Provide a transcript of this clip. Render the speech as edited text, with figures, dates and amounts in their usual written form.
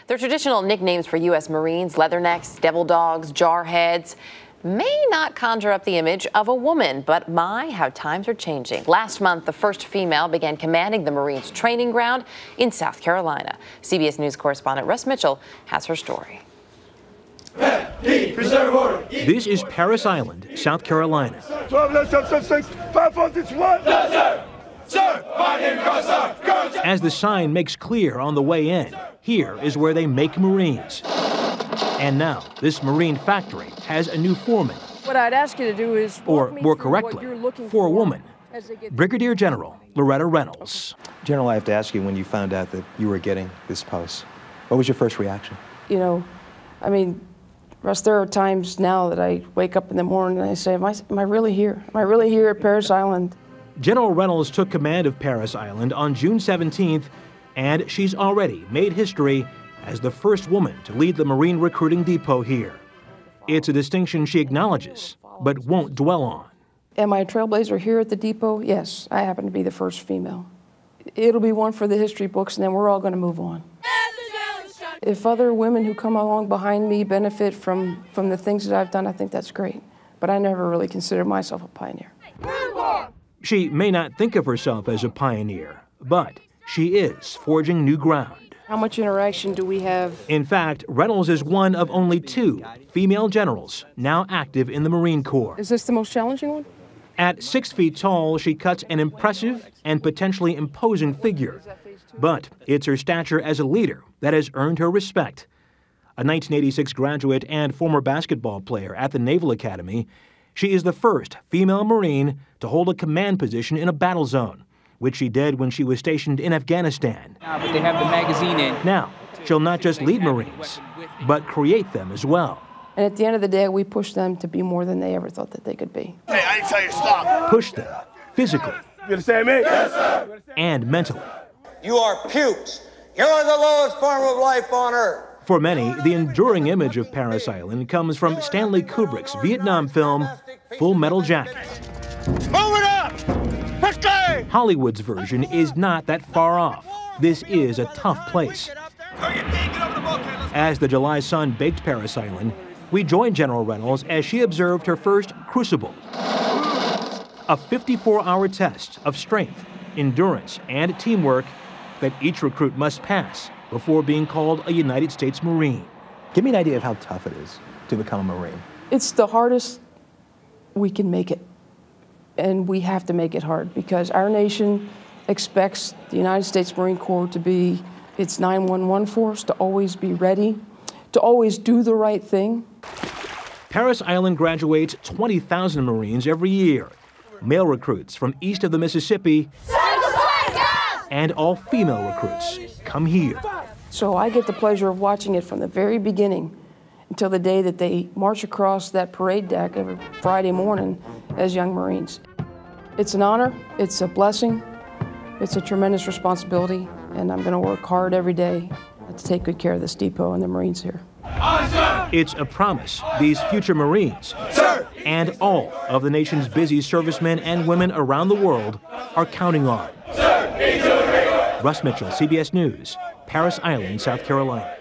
Their traditional nicknames for U.S. Marines, leathernecks, devil dogs, jarheads, may not conjure up the image of a woman, but my, how times are changing. Last month, the first female began commanding the Marines training ground in South Carolina. CBS News correspondent Russ Mitchell has her story. This is Parris Island, South Carolina. As the sign makes clear on the way in, here is where they make Marines. And now, this Marine factory has a new foreman. What I'd ask you to do is, or more correctly, for a woman, Brigadier General Loretta Reynolds. General, I have to ask you, when you found out that you were getting this post, what was your first reaction? You know, I mean, Russ, there are times now that I wake up in the morning and I say, am I really here? Am I really here at Parris Island? General Reynolds took command of Parris Island on June 17th, and she's already made history as the first woman to lead the Marine recruiting depot here. It's a distinction she acknowledges, but won't dwell on. Am I a trailblazer here at the depot? Yes, I happen to be the first female. It'll be one for the history books, and then we're all going to move on. If other women who come along behind me benefit from the things that I've done, I think that's great. But I never really considered myself a pioneer. She may not think of herself as a pioneer, but she is forging new ground. How much interaction do we have? In fact, Reynolds is one of only 2 female generals now active in the Marine Corps. Is this the most challenging one? At 6 feet tall, she cuts an impressive and potentially imposing figure. But it's her stature as a leader that has earned her respect. A 1986 graduate and former basketball player at the Naval Academy, she is the first female Marine to hold a command position in a battle zone, which she did when she was stationed in Afghanistan. But they have the magazine in. Now, she'll not just lead Marines, but create them as well. And at the end of the day, we push them to be more than they ever thought that they could be. Hey, I didn't tell you to stop. Push them physically. You understand me? Yes, sir. And mentally. You are pukes. You're the lowest form of life on earth. For many, the enduring image of Parris Island comes from Stanley Kubrick's Vietnam film, Full Metal Jacket. Move it up! Quickly! Hollywood's version is not that far off. This is a tough place. As the July sun baked Parris Island, we joined General Reynolds as she observed her first crucible, a 54-hour test of strength, endurance, and teamwork that each recruit must pass before being called a United States Marine. Give me an idea of how tough it is to become a Marine. It's the hardest we can make it, and we have to make it hard because our nation expects the United States Marine Corps to be its 911 force, to always be ready, to always do the right thing. Parris Island graduates 20,000 Marines every year, male recruits from east of the Mississippi, and all female recruits come here. So I get the pleasure of watching it from the very beginning until the day that they march across that parade deck every Friday morning as young Marines. It's an honor, it's a blessing, it's a tremendous responsibility, and I'm going to work hard every day to take good care of this depot and the Marines here. It's a promise these future Marines, and all of the nation's busy servicemen and women around the world are counting on. Russ Mitchell, CBS News, Parris Island, South Carolina.